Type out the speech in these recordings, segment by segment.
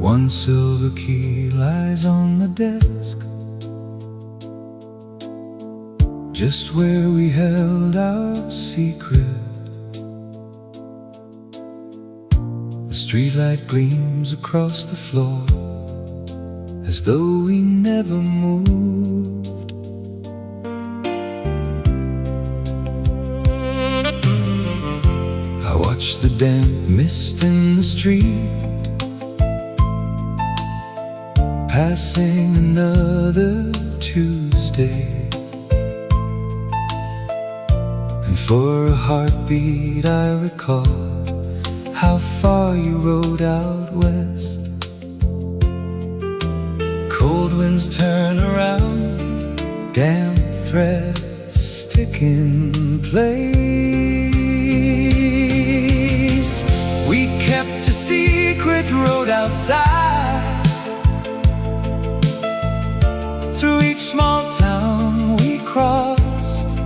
One silver key lies on the desk, just where we held our secret. The streetlight gleams across the floor, as though we never moved. I watch the damp mist in the street, passing another Tuesday. And for a heartbeat I recall how far you rode out west. Cold winds turn around, damp threads stick in place. We kept a secret road outside. Through each small town we crossed,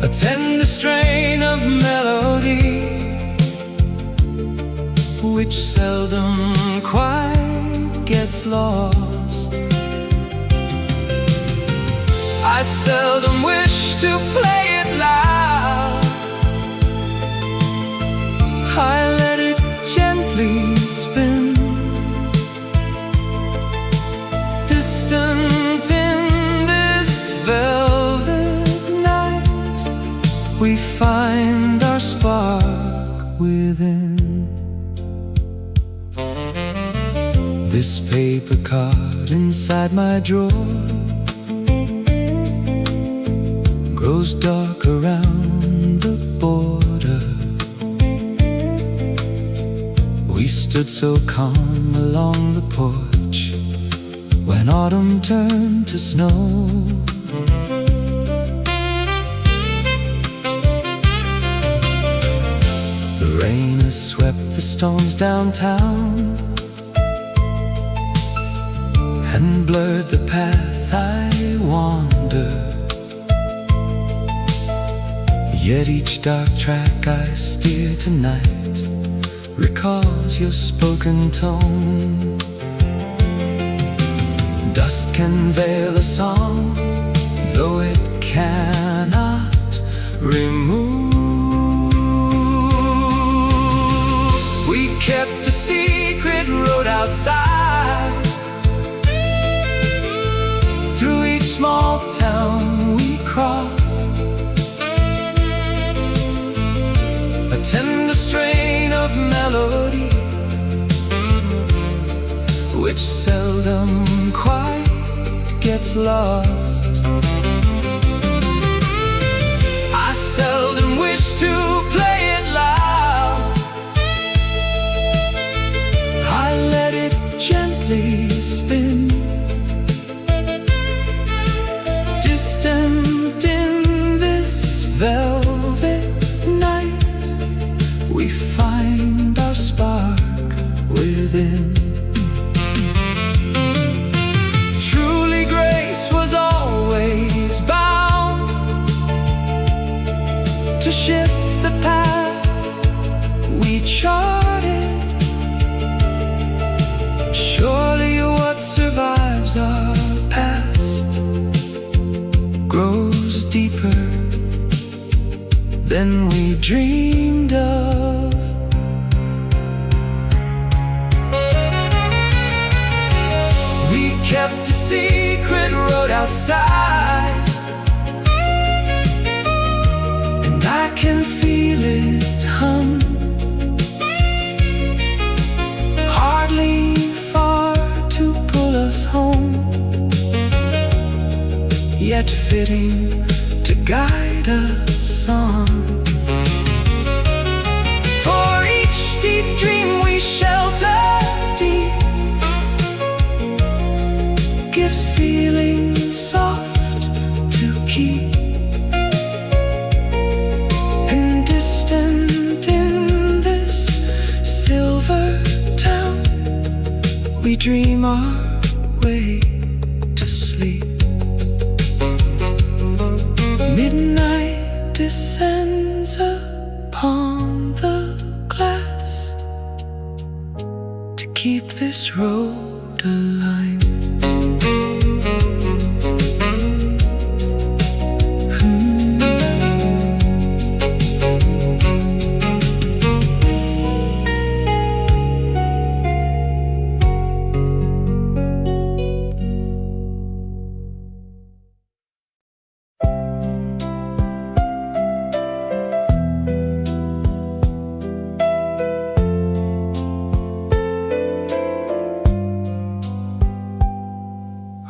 a tender strain of melody which seldom quite gets lost. I seldom wish to play it loud, I let it gently spin. Distant in this velvet night, we find our spark within. This paper card inside my drawer grows dark around the border. We stood so calm along the porch when autumn turned to snow. The rain has swept the stones downtown and blurred the path I wander. Yet each dark track I steer tonight recalls your spoken tone. Dust can veil a song, though it cannot remove. We kept a secret road outside. Through each small town we crossed, a tender strain of melody which seldom quite gets lost. I seldom wish to play it loud, I let it gently spin. Distant in this velvet night, we find our spark within. Truly grace was always bound to shift the path we charted. Surely what survives our past grows deeper than we dreamed of. We kept a secret road outside, and I can feel it hum. Hardly far to pull us home, yet fitting to guide us on. For each deep dream we shelter deep gives feelings soft to keep. And distant in this silver town, we dream our way to sleep. Midnight descends upon the glass keep this road alive.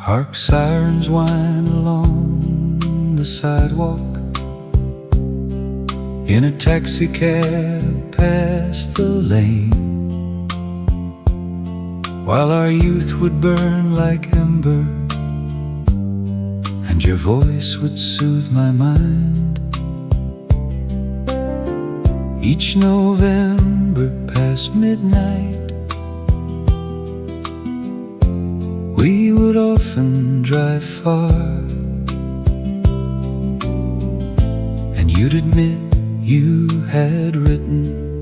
Hark sirens whine along the sidewalk in a taxi cab past the lane, while our youth would burn like ember and your voice would soothe my mind. Each November past midnight we would often drive far, and you'd admit you had written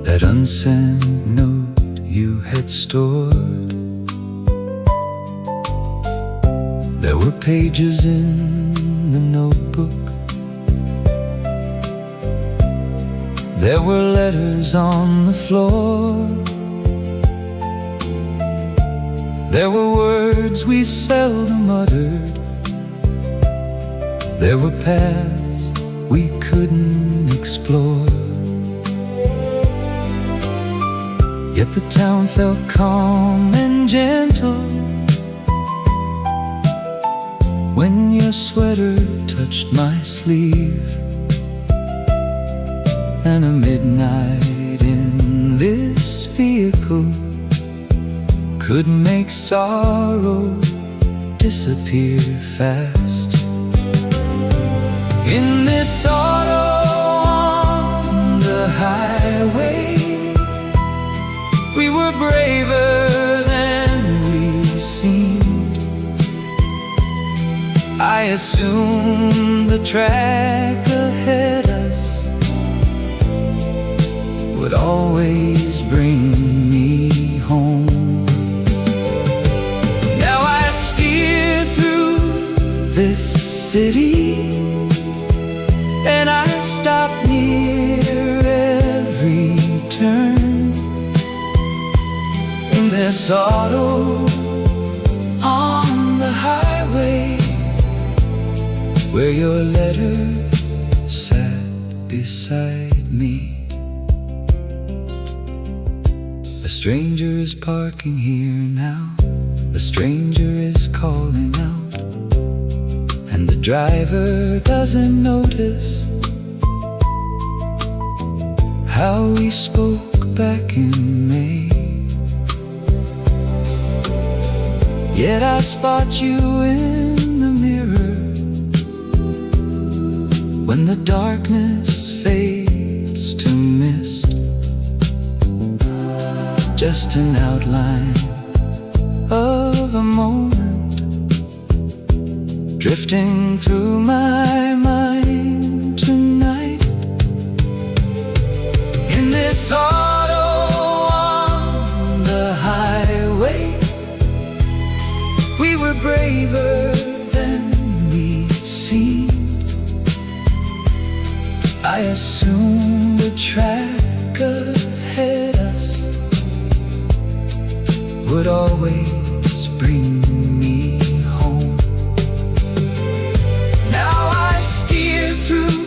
that unsent note you had stored. There were pages in the notebook, there were letters on the floor, there were words we seldom uttered, there were paths we couldn't explore. Yet the town felt calm and gentle when your sweater touched my sleeve, and a midnight in this vehicle could make sorrow disappear fast. In this auto on the highway, we were braver than we seemed. I assumed the track ahead us would always bring me home. This city, and I stop near every turn. In this auto on the highway, where your letter sat beside me. A stranger is parking here now, a stranger is calling out, and the driver doesn't notice how we spoke back in May. Yet I spot you in the mirror when the darkness fades to mist, just an outline of a moment drifting through my mind tonight. In this auto on the highway, we were braver than we seemed. I assumed the track ahead us would always bring me home. Now I steer through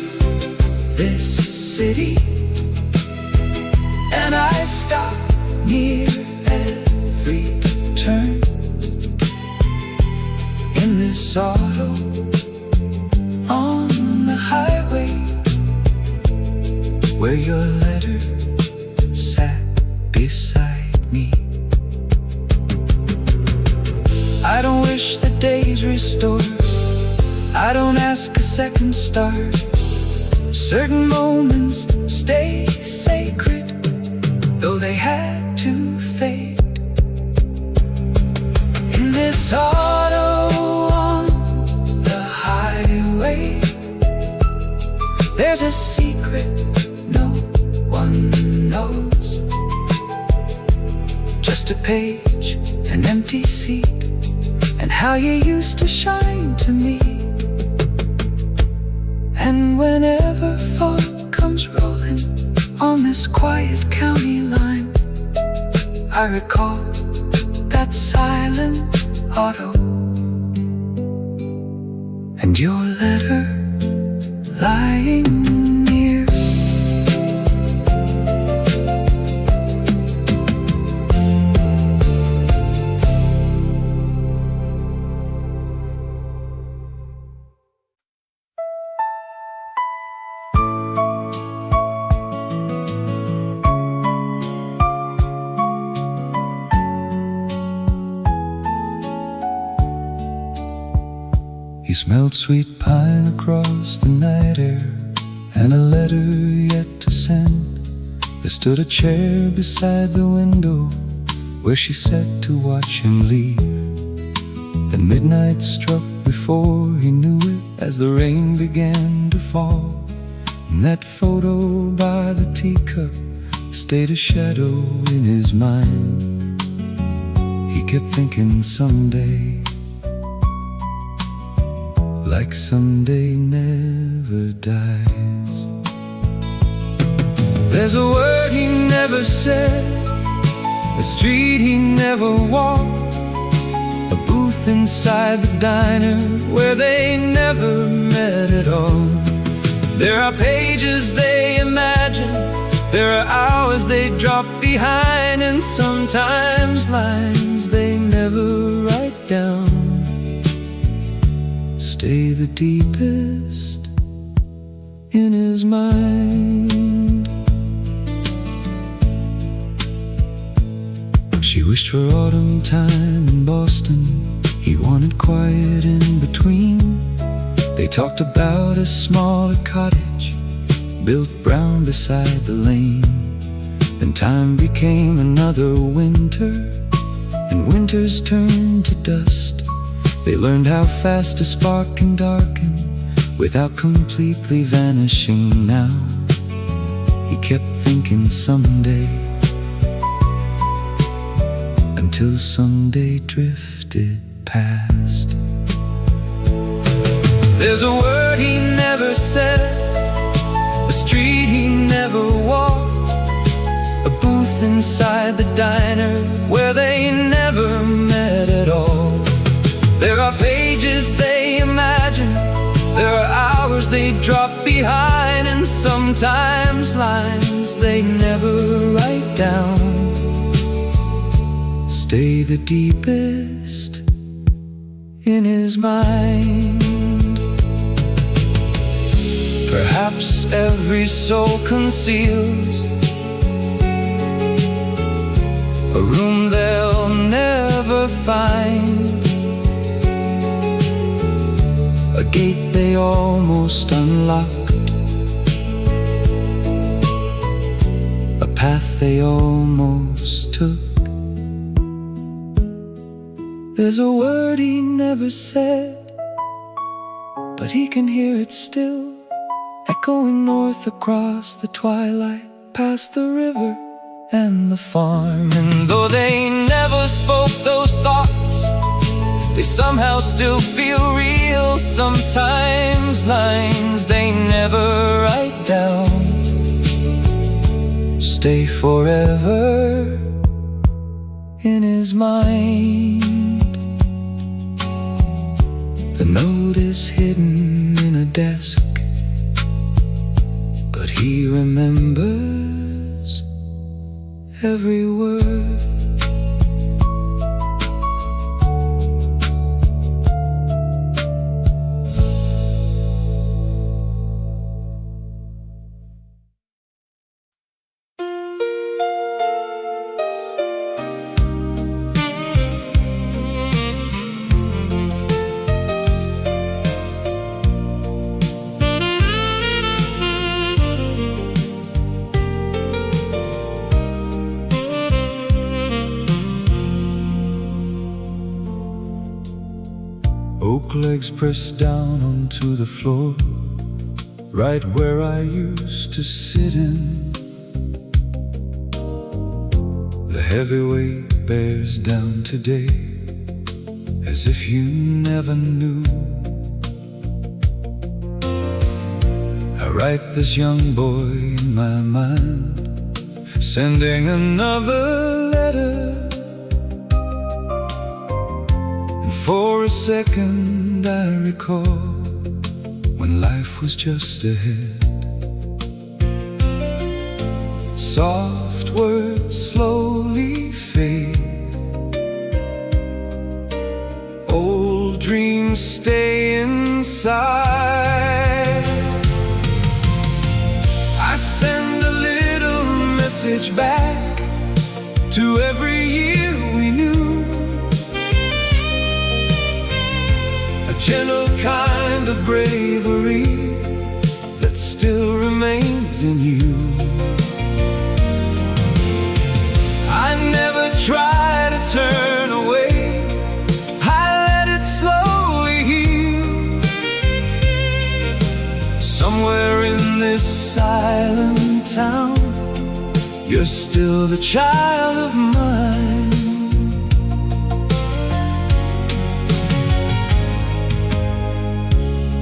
this city, and I stop near every turn. In this auto on the highway, where your letter sat beside me. I don't wish the days restored, I don't ask a second start. Certain moments stay sacred, though they had to fade. In this auto on the highway, there's a secret no one knows. just a page, an empty seat, and how you used to shine to me. And whenever fog comes rolling on this quiet county line, I recall that silent auto and your letter lying near. He smelled sweet pine across the night air, and a letter yet to send. There stood a chair beside the window where she sat to watch him leave. Then midnight struck before he knew it, as the rain began to fall. And that photo by the teacup stayed a shadow in his mind. He kept thinking someday, like someday never dies. There's a word he never said, a street he never walked, a booth inside the diner where they never met at all. There are pages they imagine, there are hours they drop behind, and sometimes lines they never write down stay the deepest in his mind. She wished for autumn time in Boston, he wanted quiet in between. They talked about a smaller cottage built brown beside the lane. Then time became another winter, and winters turned to dust. They learned how fast a spark can darken without completely vanishing now. He kept thinking someday, until someday drifted past. There's a word he never said, a street he never walked, a booth inside the diner where they never met at all. There are pages they imagine, there are hours they drop behind, and sometimes lines they never write down stay the deepest in his mind. Perhaps every soul conceals a room they'll never find, a gate they almost unlocked, a path they almost took. There's a word he never said, but he can hear it still, echoing north across the twilight, past the river and the farm. And though they never spoke those thoughts, they somehow still feel real. Sometimes lines they never write down stay forever in his mind. The note is hidden in a desk, but he remembers every word. Oak legs pressed down onto the floor, right where I used to sit in. The heavy weight wave bears down today, as if you never knew. I write this young boy in my mind, sending another letter. And for a second I recall when life was just ahead. Soft words slowly fade, old dreams stay inside. I send a little message back to every year we knew, a gentle kind of bravery that still remains in you. I never try to turn away, I let it slowly heal. Somewhere in this silent town, you're still the child of mine.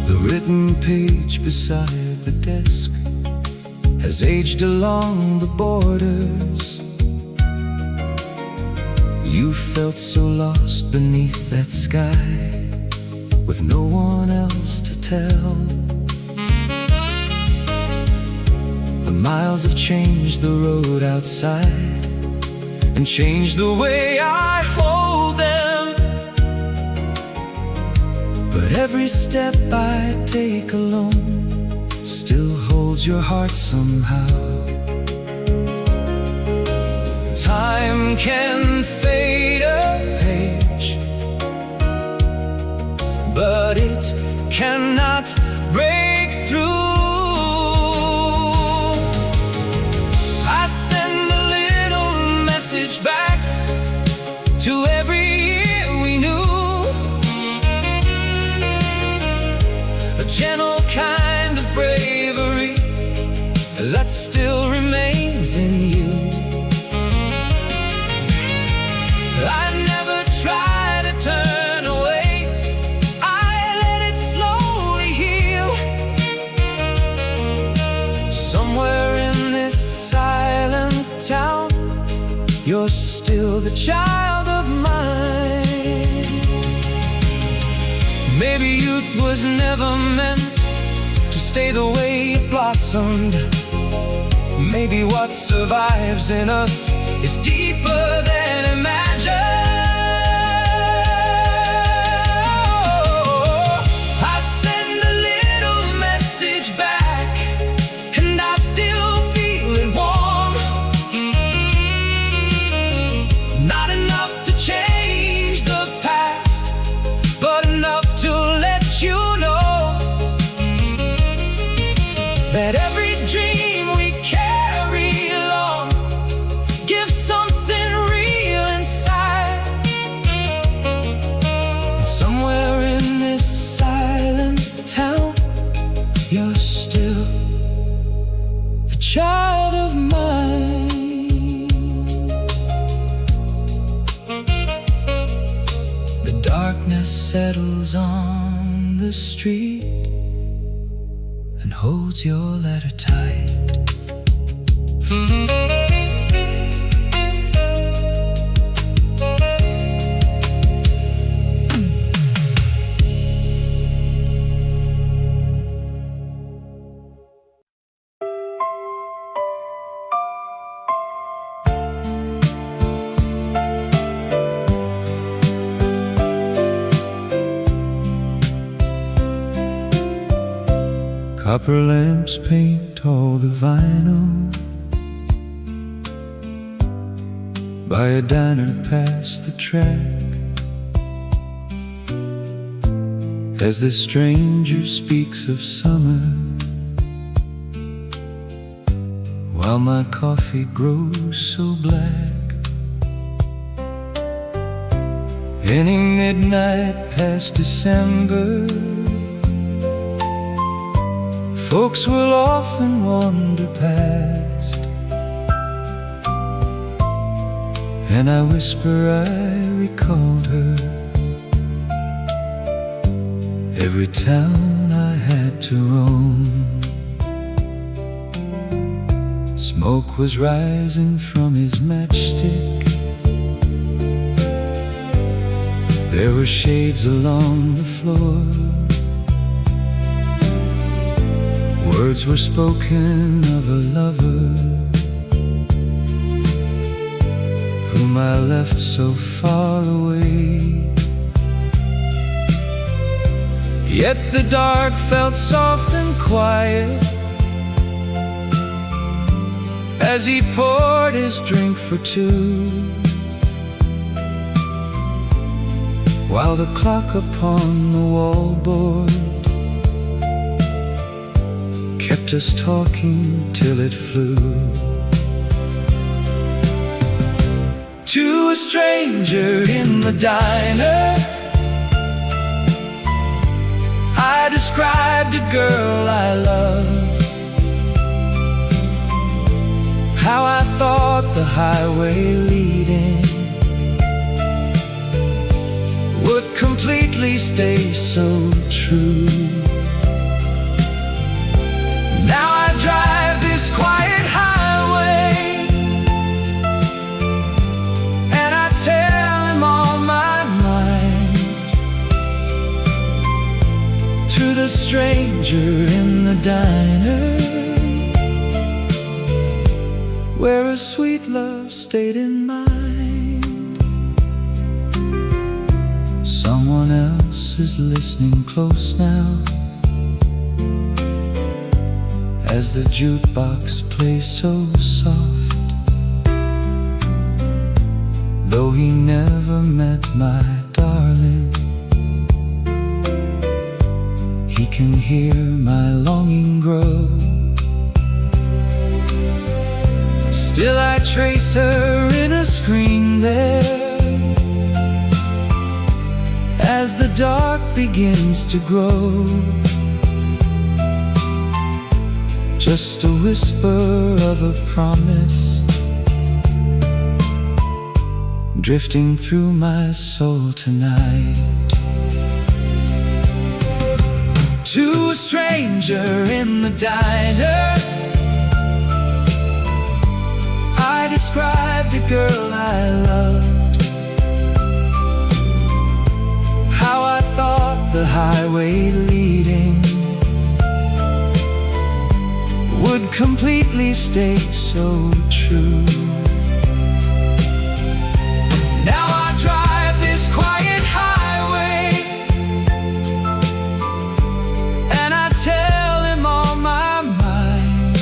The written page beside the desk has aged along the borders. You felt so lost beneath that sky, with no one else to tell. The miles have changed the road outside, and changed the way I hold them. But every step I take alone still holds your heart somehow. Time can fade a page, but it cannot break through. I send a little message back to every year we knew, a gentle kind of bravery that still remains in you. I never try to turn away, I let it slowly heal. Somewhere in this silent town, you're still the child of mine. Maybe youth was never meant to stay the way it blossomed. Maybe what survives in us is deeper than imagined. I send a little message back, and I still feel it warm. Not enough to change the past, but enough to let you know that every dream we carry along gives something real inside. And somewhere in this silent town, you're still the child of mine. The darkness settles on the street and holds your letter tight. Copper lamps paint all the vinyl by a diner past the track, as this stranger speaks of summer, while my coffee grows so black. Any midnight past December, folks will often wander past, and I whisper I recalled her. Every town I had to roam, smoke was rising from his matchstick. There were shades along the floor. Words were spoken of a lover whom I left so far away. Yet the dark felt soft and quiet as he poured his drink for two, while the clock upon the wallboard kept us talking till it flew. To a stranger in the diner, I described a girl I loved, how I thought the highway leading would completely stay so true. Now I drive this quiet highway, and I tell him all my mind. To the stranger in the diner, where a sweet love stayed in mind. Someone else is listening close now, as the jukebox plays so soft. Though he never met my darling, he can hear my longing grow. Still I trace her in a screen there, as the dark begins to grow. Just a whisper of a promise drifting through my soul tonight. To a stranger in the diner, I described a girl I loved, how I thought the highway leading would completely stay so true. Now I drive this quiet highway, and I tell him all my mind.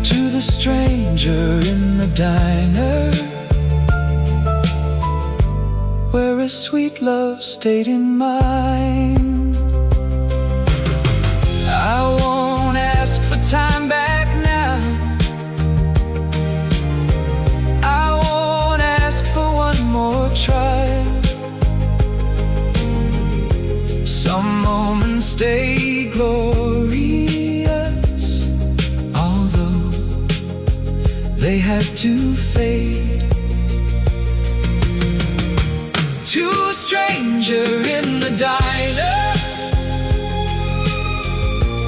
To the stranger in the diner, where a sweet love stayed in mind. I won't ask for time back now, I won't ask for one more try. Some moments stay glorious, although they had to fade. To a stranger in the diner,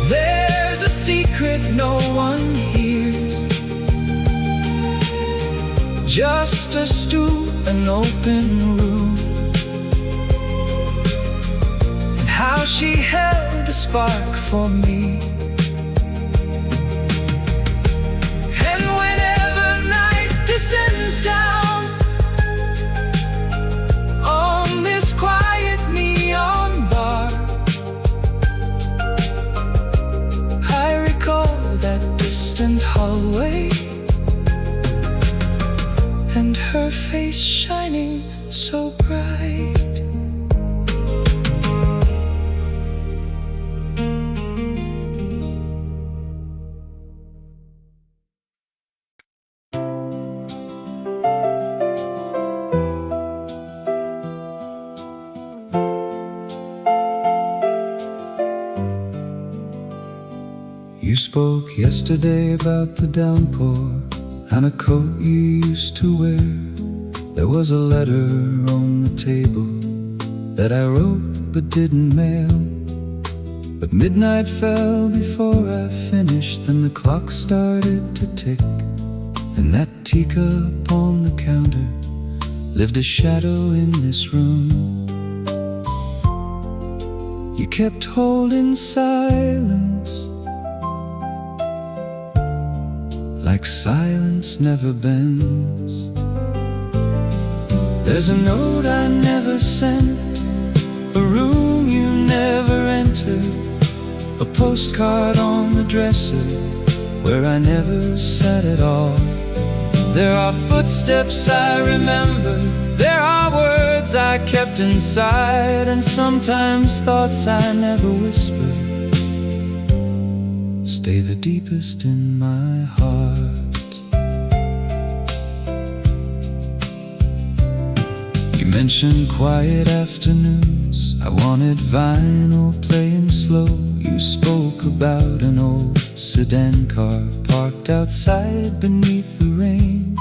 there's a secret no one hears. Just a stool, an open room, and how she held a spark for me. And whenever night descends down on this quiet neon bar, I recall that distant hallway and her face shining so bright. You spoke yesterday about the downpour and a coat you used to wear. There was a letter on the table that I wrote but didn't mail. But midnight fell before I finished, and the clock started to tick. And that teacup on the counter lived a shadow in this room. You kept holding silence, like silence never bends. There's a note I never sent, a room you never entered, a postcard on the dresser where I never sat at all. There are footsteps I remember, there are words I kept inside, and sometimes thoughts I never whispered stay the deepest in my heart. You mentioned quiet afternoons, I wanted vinyl playing slow. You spoke about an old sedan car parked outside beneath the rain.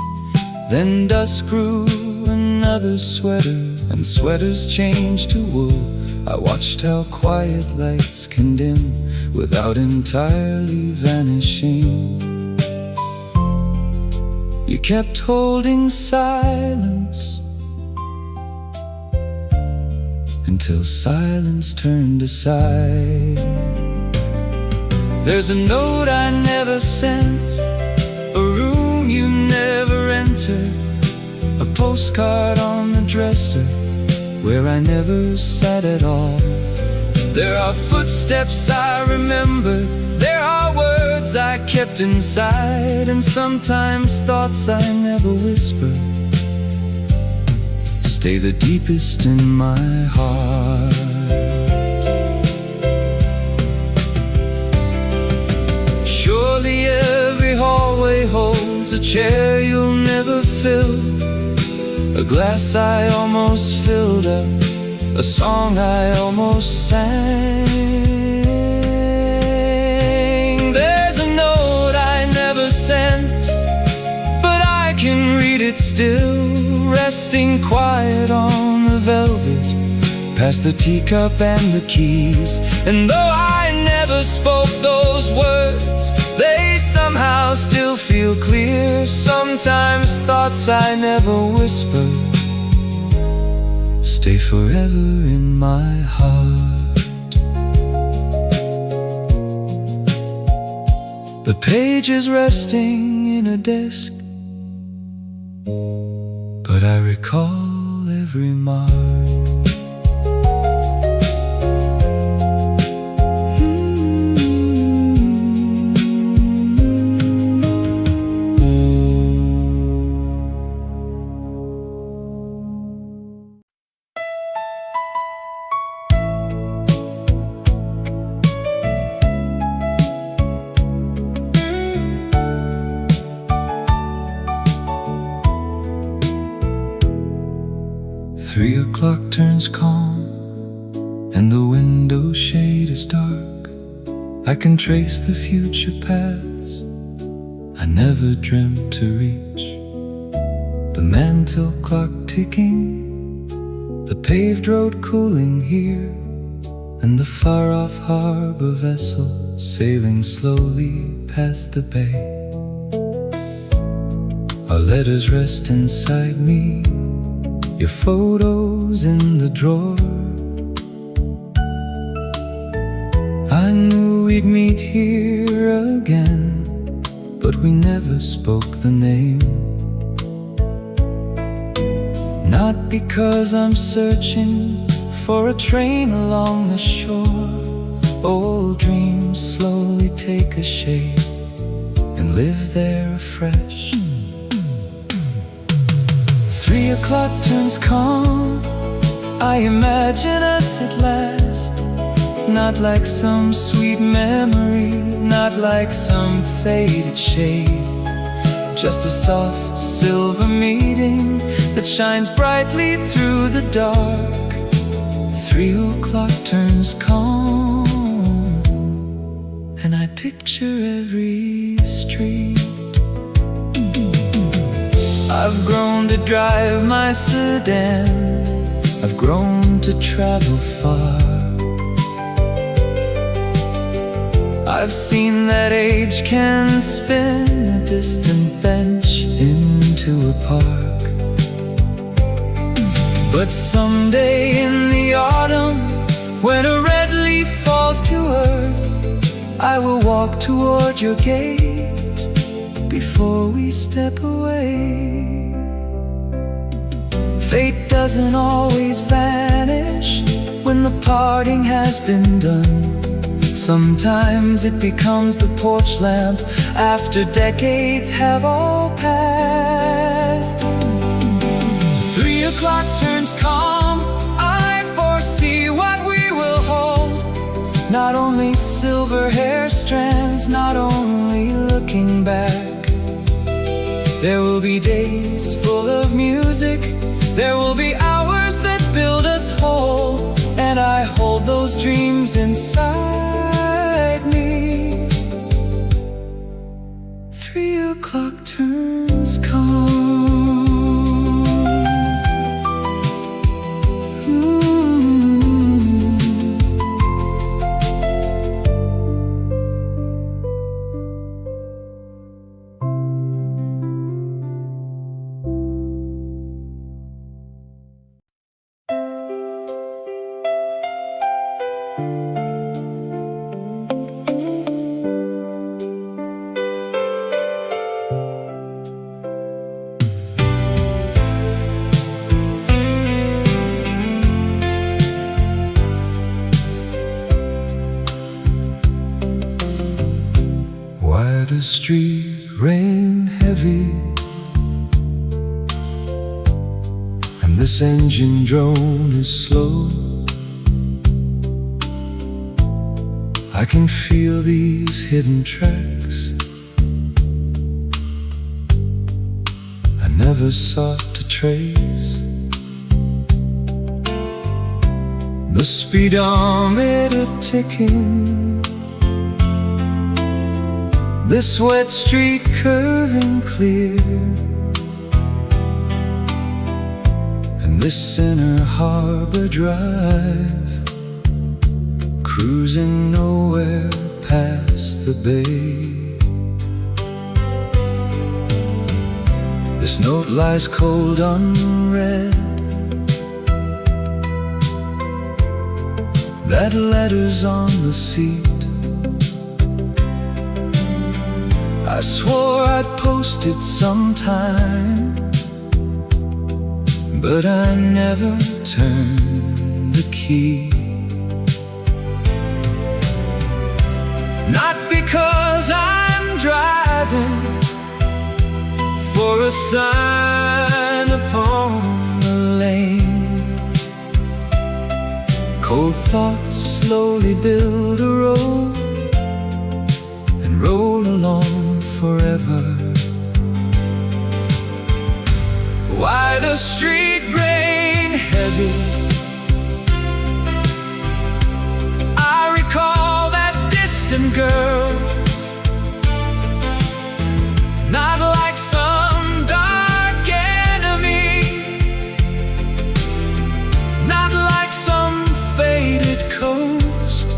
Then dusk grew another sweater, and sweaters changed to wool. I watched how quiet lights can dim without entirely vanishing. You kept holding silence until silence turned aside. There's a note I never sent, a room you never entered, a postcard on the dresser where I never sat at all. There are footsteps I remember, there are words I kept inside, and sometimes thoughts I never whispered stay the deepest in my heart. Surely every hallway holds a chair you'll never fill, a glass I almost filled up, a song I almost sang. There's a note I never sent, but I can read it still, resting quiet on the velvet, past the teacup and the keys. And though I never spoke those words, they somehow still feel clear. Sometimes thoughts I never whispered stay forever in my heart. The pages resting in a desk, but I recall every mark. Three o'clock turns calm, and the window shade is dark. I can trace the future paths I never dreamt to reach. The mantel clock ticking, the paved road cooling here, and the far-off harbor vessel sailing slowly past the bay. Our letters rest inside me, your photos in the drawer. I knew we'd meet here again, but we never spoke the name. Not because I'm searching for a train along the shore. Old dreams slowly take a shape and live there afresh. 3 o'clock turns calm, I imagine us at last. Not like some sweet memory, not like some faded shade, just a soft silver meeting that shines brightly through the dark. 3 o'clock turns calm, and I picture every street I've grown to drive my sedan, I've grown to travel far. I've seen that age can spin a distant bench into a park. But someday in the autumn, when a red leaf falls to earth, I will walk toward your gate before we step away. Fate doesn't always vanish when the parting has been done. Sometimes it becomes the porch lamp after decades have all passed. 3 o'clock turns calm, I foresee what we will hold. Not only silver hair strands, not only looking back. There will be days full of music, there will be hours that build us whole. And I hold those dreams inside me. 3 o'clock turns calm. The street rain heavy, and this engine drone is slow. I can feel these hidden tracks I never sought to trace. The speedometer ticking, this wet street curving clear, and this inner harbor drive, cruising nowhere past the bay. This note lies cold unread, that letter's on the seat. I swore I'd post it sometime, but I never turned the key. Not because I'm driving for a sign upon the lane. Cold thoughts slowly build a road and roll along forever. Why does street rain heavy? I recall that distant girl, not like some dark enemy, not like some faded coast,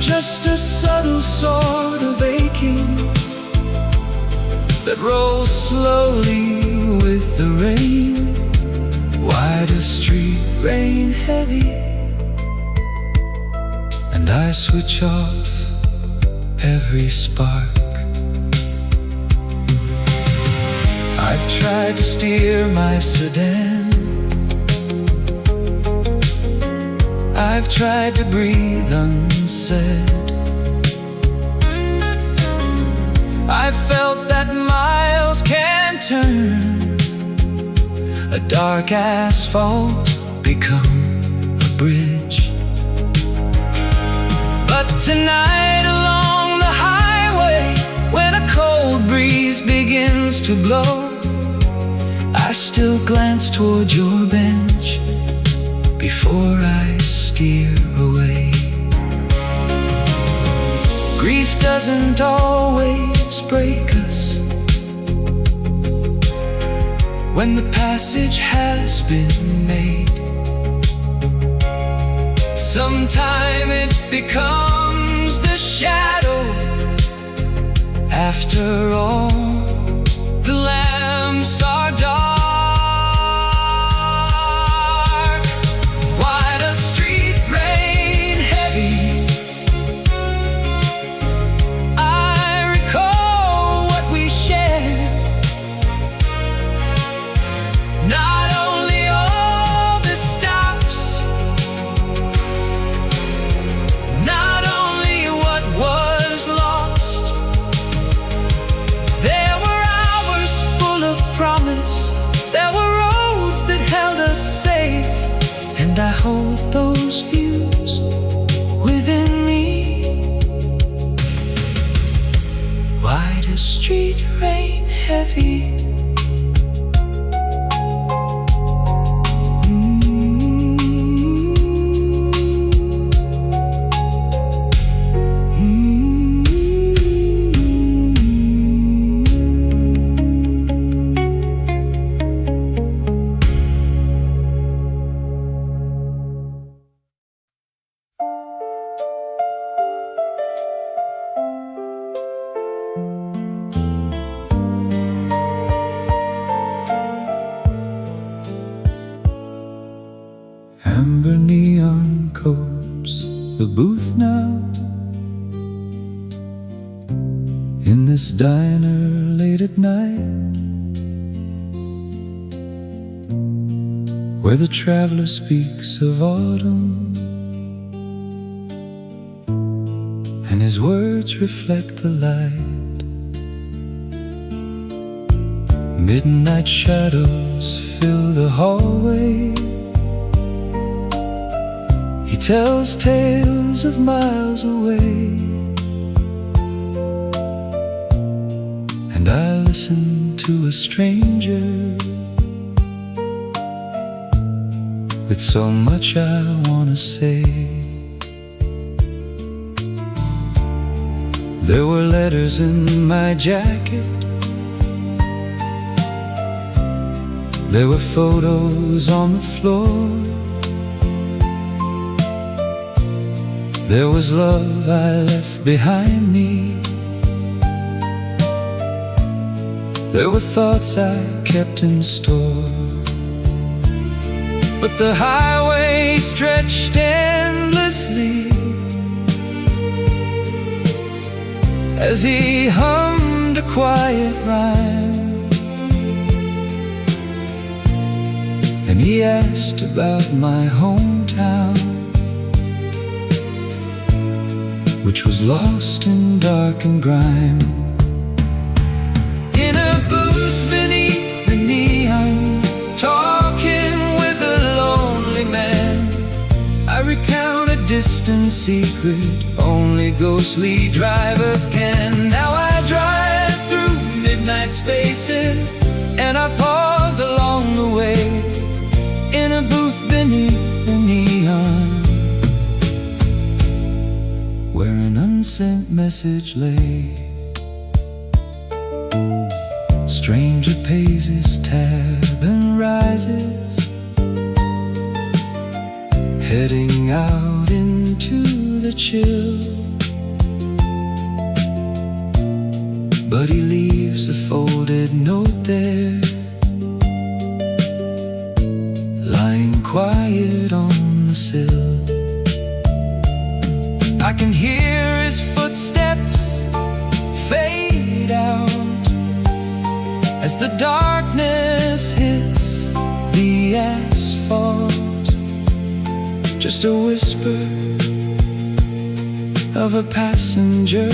just a subtle sort of aching that rolls slowly with the rain. Why does street rain heavy? And I switch off every spark. I've tried to steer my sedan, I've tried to breathe unsaid. I've felt that miles can turn a dark asphalt become a bridge. But tonight along the highway, when a cold breeze begins to blow, I still glance toward your bench before I steer away. Grief doesn't always break us, when the passage has been made. Sometime it becomes the shadow. After all, the lamps are dark. Why does street rain heavy? I recall what we shared. Not only all the stops, not only what was lost. There were hours full of promise. There were roads that held us safe. And I hold those views within me. Why does street rain heavy? Amber neon coats the booth now. In this diner late at night, where the traveler speaks of autumn, and his words reflect the light. Midnight shadows fill the hallway. He tells tales of miles away, and I listen to a stranger with so much I wanna say. There were letters in my jacket. There were photos on the floor. There was love I left behind me. There were thoughts I kept in store. But the highway stretched endlessly as he hummed a quiet rhyme, and he asked about my hometown, which was lost in dark and grime. In a booth beneath the neon, talking with a lonely man, I recount a distant secret only ghostly drivers can. Now I drive through midnight spaces, and I pause along the way, in a booth beneath the neon, where an unsent message lay. Stranger pays his tab and rises, heading out into the chill. But he leaves a folded note there, lying quiet on the sill. I can hear his footsteps fade out as the darkness hits the asphalt. Just a whisper of a passenger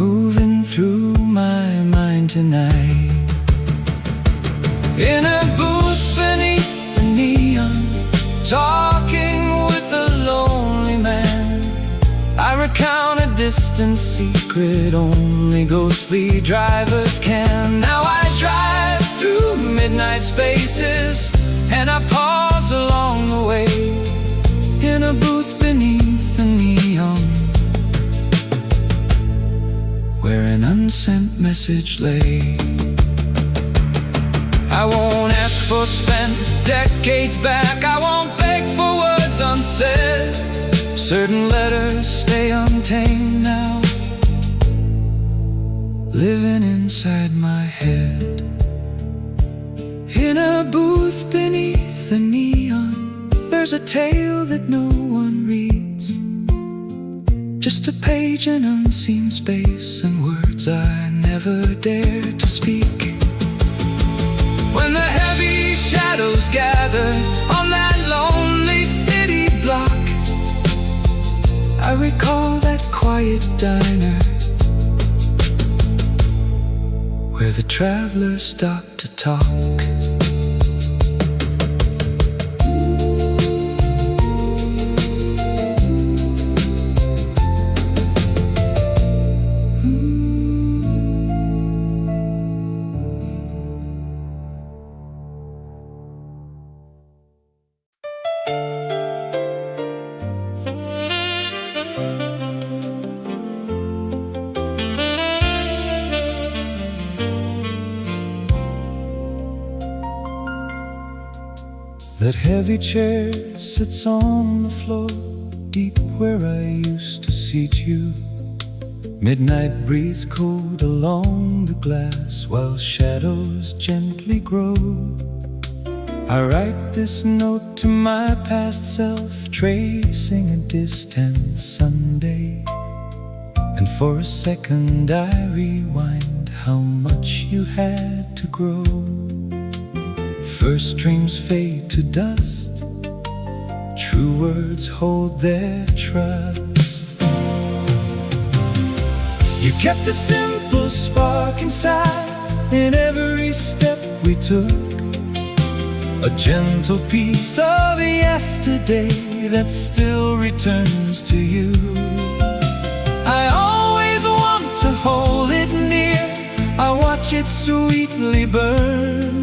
moving through my mind tonight. In a booth beneath the neon, talking with a lonely man, I recount a distant secret only ghostly drivers can. Now I drive through midnight spaces, and I pause along the way, in a booth beneath the neon, where an unsent message lay. I won't ask for spent decades back. I won't beg for words unsaid. Certain letters stay untamed now, living inside my head. In a booth beneath the neon, there's a tale that no one reads. Just a page in unseen space and words I never dare to speak. When the heavy shadows gather on that lonely city block, I recall that quiet diner where the travelers stopped to talk. That heavy chair sits on the floor, deep where I used to seat you. Midnight breathes cold along the glass while shadows gently grow. I write this note to my past self, tracing a distant Sunday. And for a second I rewind how much you had to grow. First dreams fade to dust, true words hold their trust. You kept a simple spark inside in every step we took, a gentle piece of yesterday that still returns to you. I always want to hold it near, I watch it sweetly burn.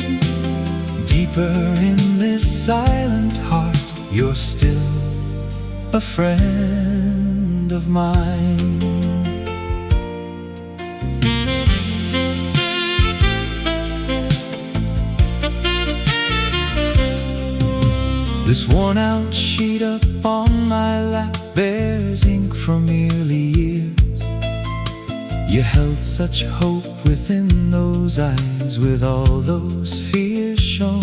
Deeper in this silent heart, you're still a friend of mine. This worn-out sheet up on my lap bears ink from early years. You held such hope within those eyes, with all those fears shown.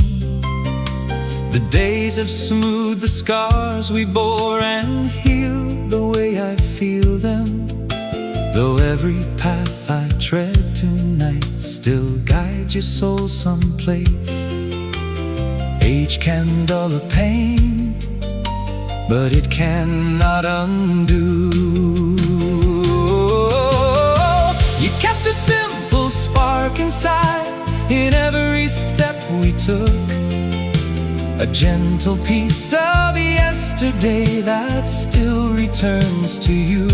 The days have smoothed the scars we bore and healed the way I feel them. Though every path I tread tonight still guides your soul someplace. Age can dull a pain, but it cannot undo. You kept a simple spark inside in every step we took, a gentle piece of yesterday that still returns to you.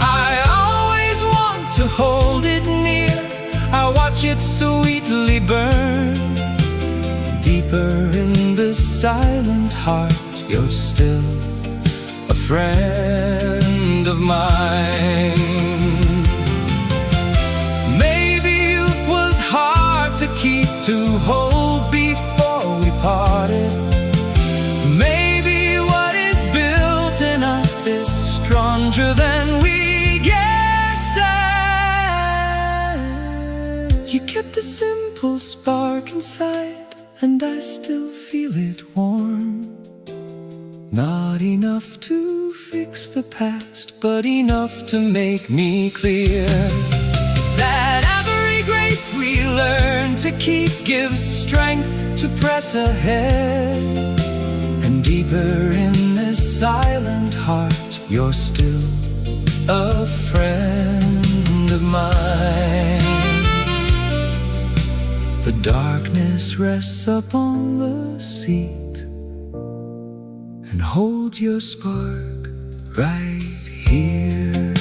I always want to hold it near, I watch it sweetly burn. Deeper in this silent heart, you're still a friend of mine. Maybe youth was hard to keep, to hold before we parted. Maybe what is built in us is stronger than we guessed at. You kept a simple spark inside, and I still feel it warm. Not enough to fix the past, but enough to make me clear that every grace we learn to keep gives strength to press ahead. And deeper in this silent heart, you're still a friend of mine. The darkness rests upon the seat and holds your spark right here.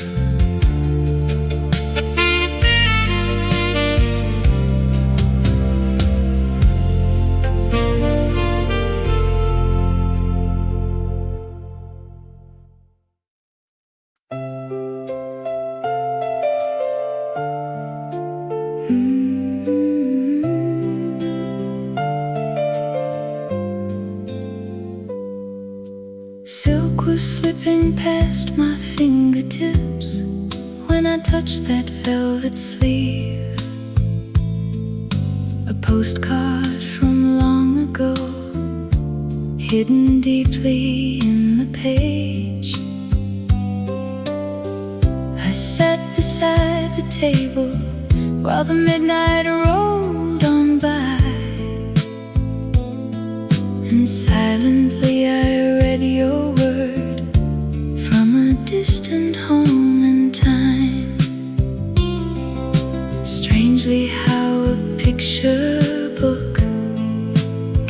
slipping past my fingertips when I touch that velvet sleeve. A postcard from long ago, hidden deeply in the page. I sat beside the table while the midnight rolled on by, and silently I read your word from a distant home in time. Strangely how a picture book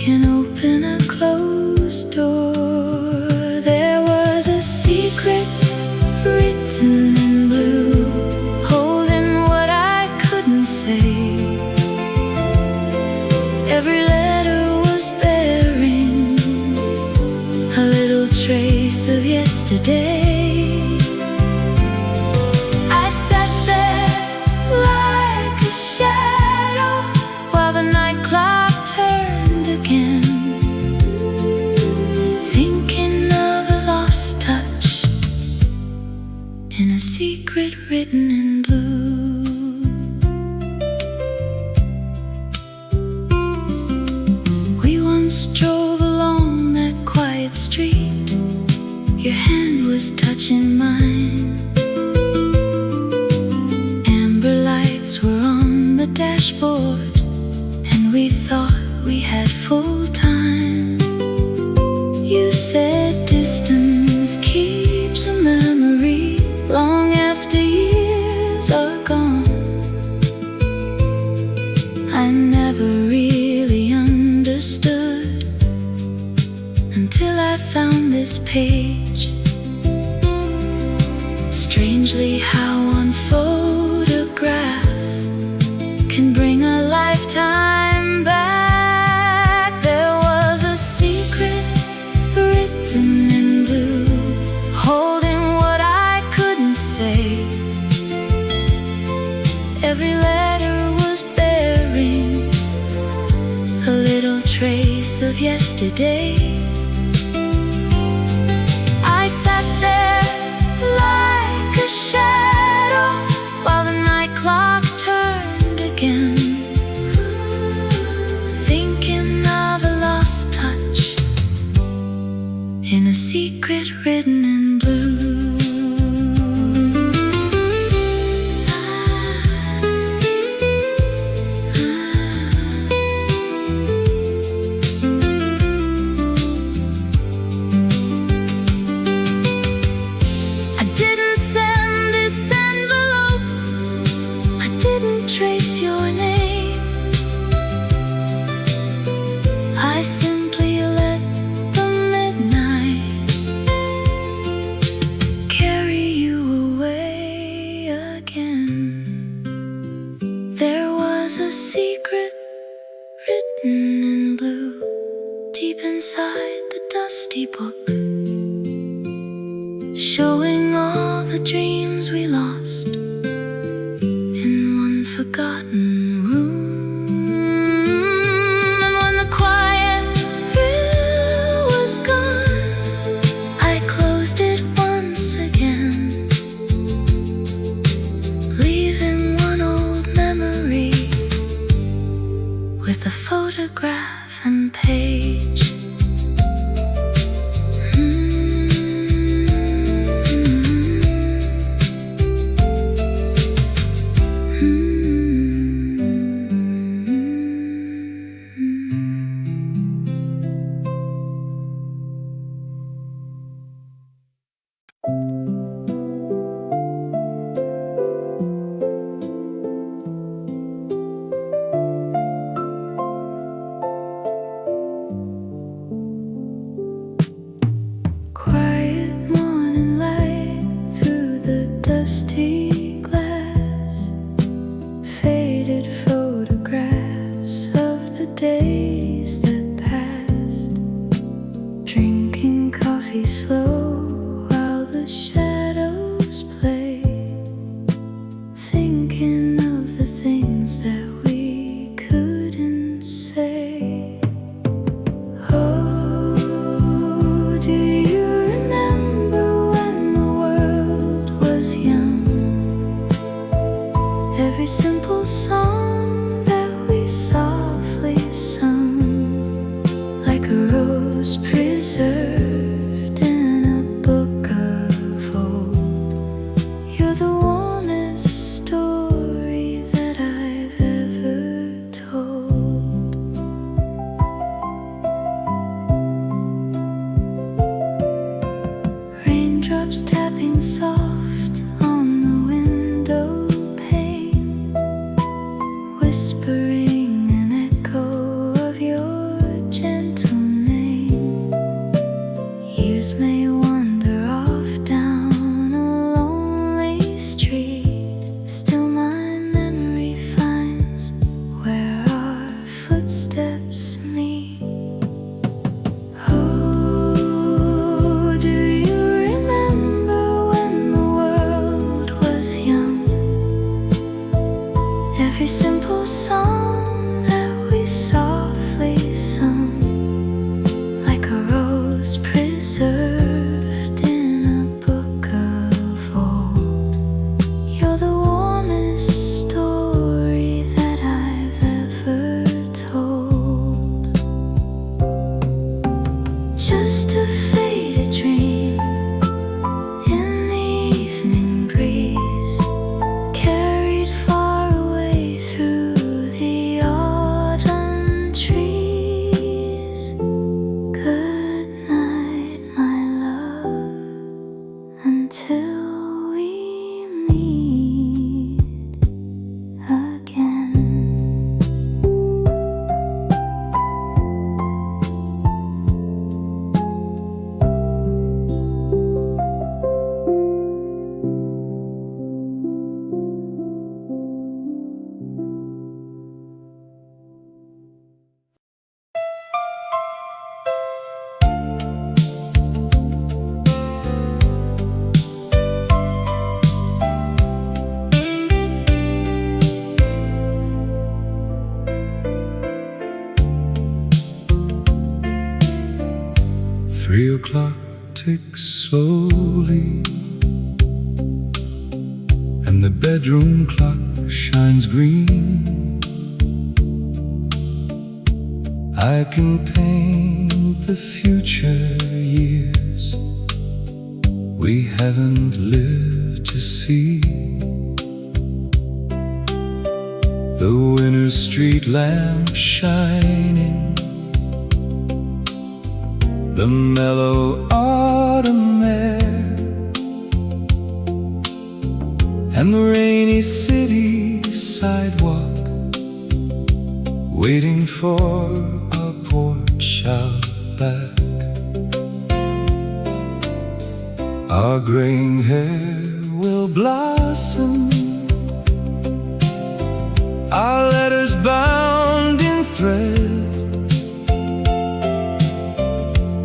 can open a closed door. There was a secret written in blue, holding what I couldn't say. Every letter was bearing a little trace of yesterday. I sat there like a shadow while the night clock turned again, thinking of a lost touch in a secret written in blue. We once drove along that quiet street, your hand was touching mine. Amber lights were on the dashboard, and we thought we had full time. You said distance keeps a memory long after years are gone. I never really understood until I found this page. Strangely how one photograph can bring a lifetime back. There was a secret written in blue, holding what I couldn't say. Every letter was bearing a little trace of yesterday. I sat there like a shadow while the night clock turned again, thinking of a lost touch in a secret written in blue. I didn't send this envelope, I didn't trace your name. I simply let the midnight carry you away again. There was a secret written in blue, deep inside the dusty book, showing all the dreams we lost in one forgotten room. And when the quiet thrill was gone, I closed it once again, leaving one old memory with a photograph and page. Every simple song that we softly sung, like a rose preserved in a book of old. You're the warmest story that I've ever told. Raindrops tapping soft on the window pane, whispering an echo of your gentle name. Years may wander off down a lonely street, still my memory finds where our footsteps meet. Oh, do you remember when the world was young? Every simple song that we softly sung, like a rose preserved in a book of old. You're the warmest story that I've ever told. Just a faded dream in the evening breeze, carried far away through the autumn trees. Good night, my love, until we meet again. Three o'clock ticks slowly, and the bedroom clock shines green. I can paint the future years we haven't lived to see. The winter street lamp shining, the mellow autumn air, and the rainy city sidewalk waiting for a porch out back. Our graying hair will blossom, our letters bound in thread.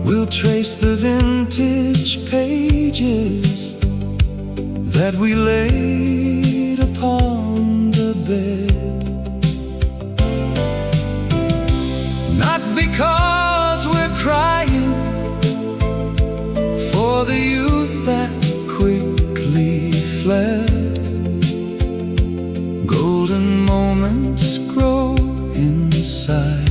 We'll trace the vintage pages that we laid upon the bed. Not because we're crying for the youth that quickly fled. Golden moments grow inside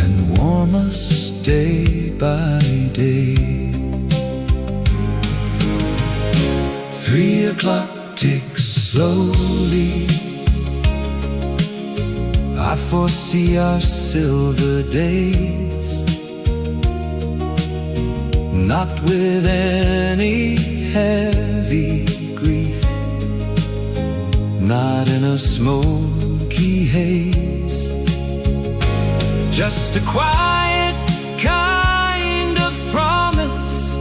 and warm us day by day. 3 o'clock ticks slowly, I foresee our silver days, not with any heavy grief, not in a smoky haze, just a quiet kind of promise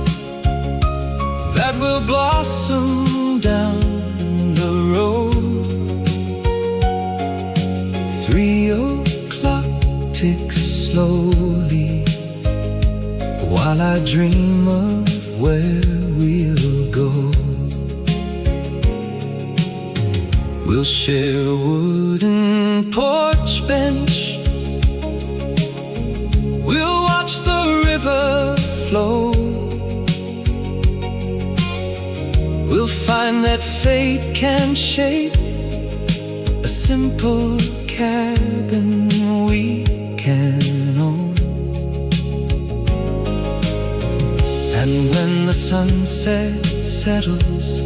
that will blossom down the road. 3 o'clock ticks slowly, while I dream of where we'll go. We'll share a wooden porch bench, we'll watch the river flow, we'll find that fate can shape a simple cabin we can own. And when the sunset settles,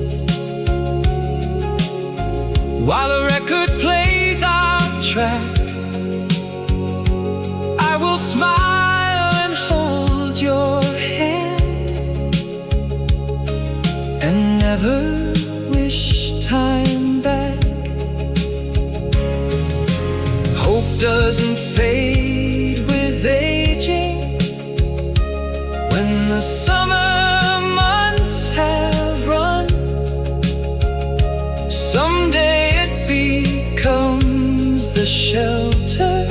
while the record plays our track, I will smile and hold your hand and never wish time back. Hope doesn't fade with aging. When the summer months have run, someday it becomes the shelter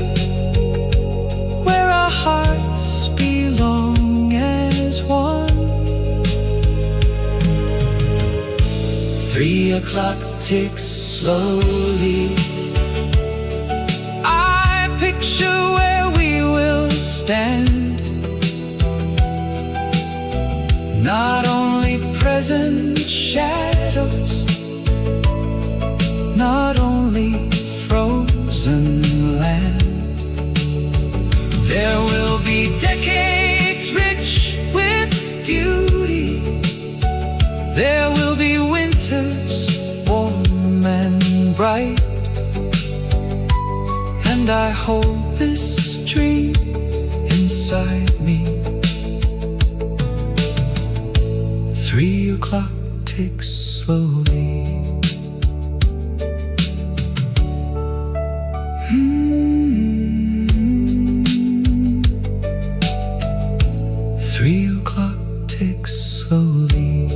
where our hearts belong as one. 3 o'clock ticks slowly. I picture where we will stand, not only present shadows, not only frozen land. There will be decades rich with beauty. There will be winters warm and bright. And I hold this dream inside me. 3 o'clock ticks slowly. 3 o'clock ticks slowly.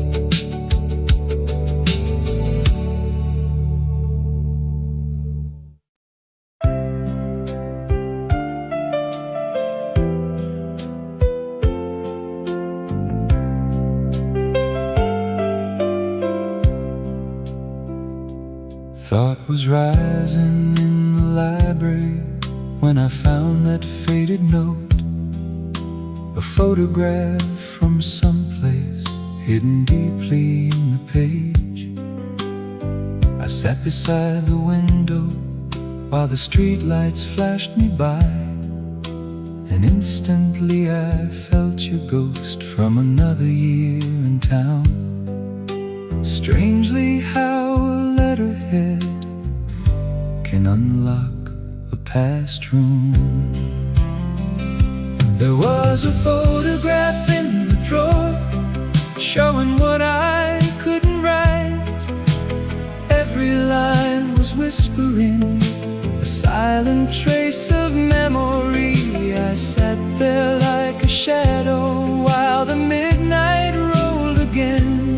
Thought was rising in the library when I found that faded note, a photograph from someplace hidden deeply in the page. I sat beside the window while the streetlights flashed me by, and instantly I felt your ghost from another year in town. Strangely how a letterhead can unlock a past room. There was a photograph in the drawer showing what I couldn't write. Every line was whispering, a silent trace of memory. I sat there like a shadow while the midnight rolled again,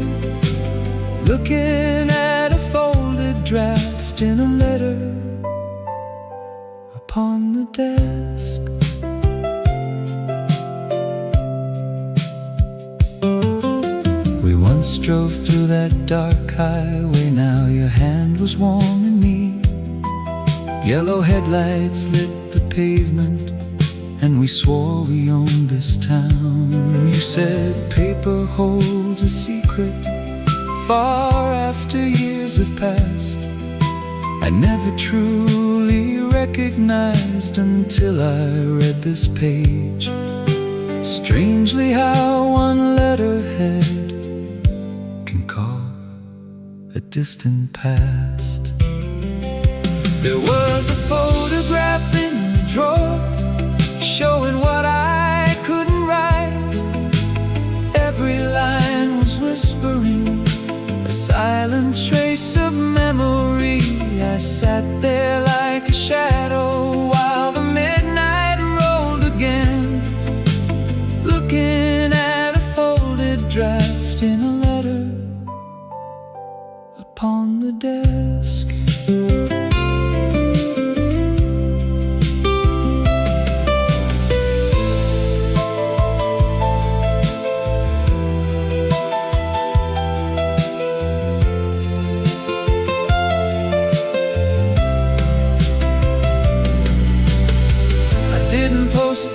looking at a folded draft in a letter upon the desk. We once drove through that dark highway, now your hand was warming me. Yellow headlights lit the pavement, and we swore we owned this town. You said paper holds a secret far after years have passed. I never truly recognized until I read this page. Strangely how one letterhead can call a distant past. There was a photograph in the drawer showing what I couldn't write. Every line was whispering, a silent trace of memory. I sat there like a shadow while the midnight rolled again, looking at a folded draft in a letter upon the desk.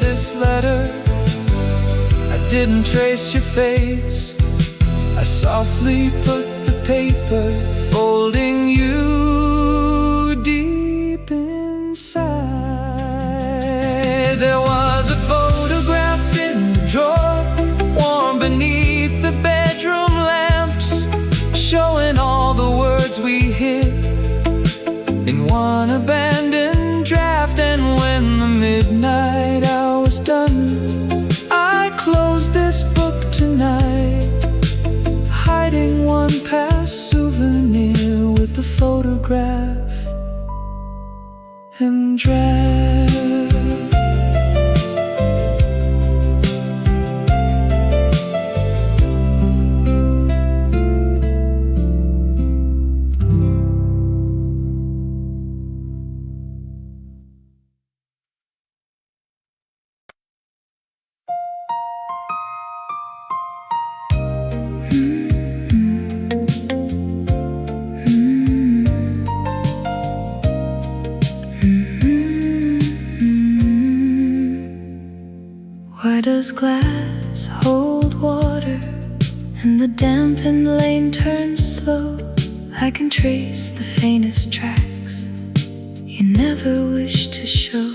This letter, I didn't trace your face. I softly put the paper, folding you deep inside. There was a photograph in the drawer, warm beneath the bedroom lamps, showing all the words we hid in one abandoned draft. And when the midnight hour was done, I closed this book tonight, hiding one past souvenir with the photograph and draft. Why does glass hold water and the dampened lane turns slow? I can trace the faintest tracks you never wish to show.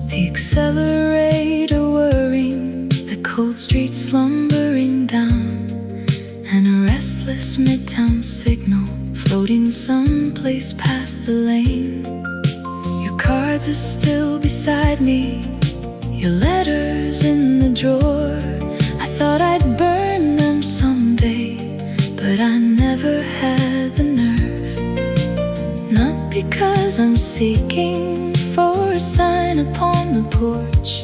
The accelerator whirring, the cold street slumbering down, and a restless midtown signal floating someplace past the lane. Your cards are still beside me, your letters in the drawer. I thought I'd burn them someday, but I never had the nerve. Not because I'm seeking for a sign upon the porch.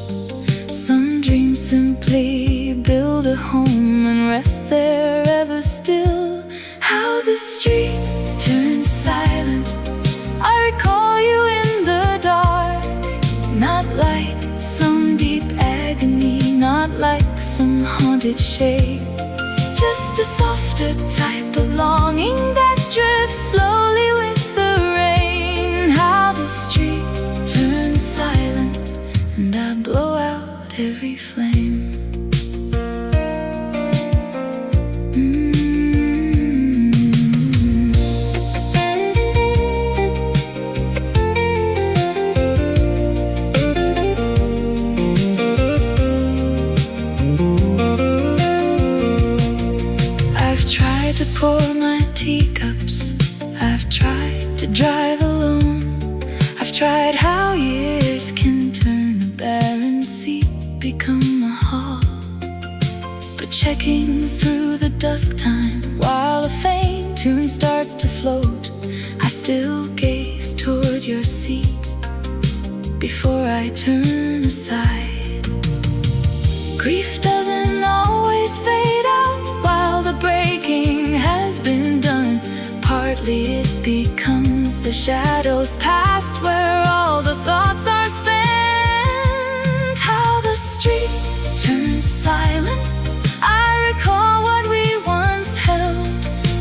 Some dreams simply build a home and rest there ever still. How the street turns silent, I recall you in the dark. Not like some deep agony, not like some haunted shade, just a softer type of longing that drifts slowly with the rain. How the street turns silent and I blow out every flame. To pour my teacups, I've tried to drive alone. I've tried how years can turn a barren seat become a hall. But checking through the dusk time while a faint tune starts to float, I still gaze toward your seat before I turn aside. Grief doesn't always fade out while the breaking has been done. Partly it becomes the shadows past where all the thoughts are spent. How the street turns silent, I recall what we once held.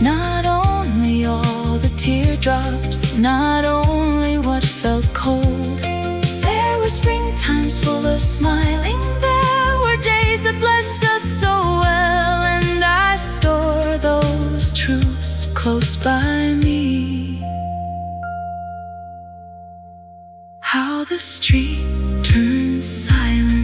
Not only all the teardrops, not only what felt cold. There were springtimes full of smiling, there were days that blessed us so well, and I store those truths close by me. How the street turns silent.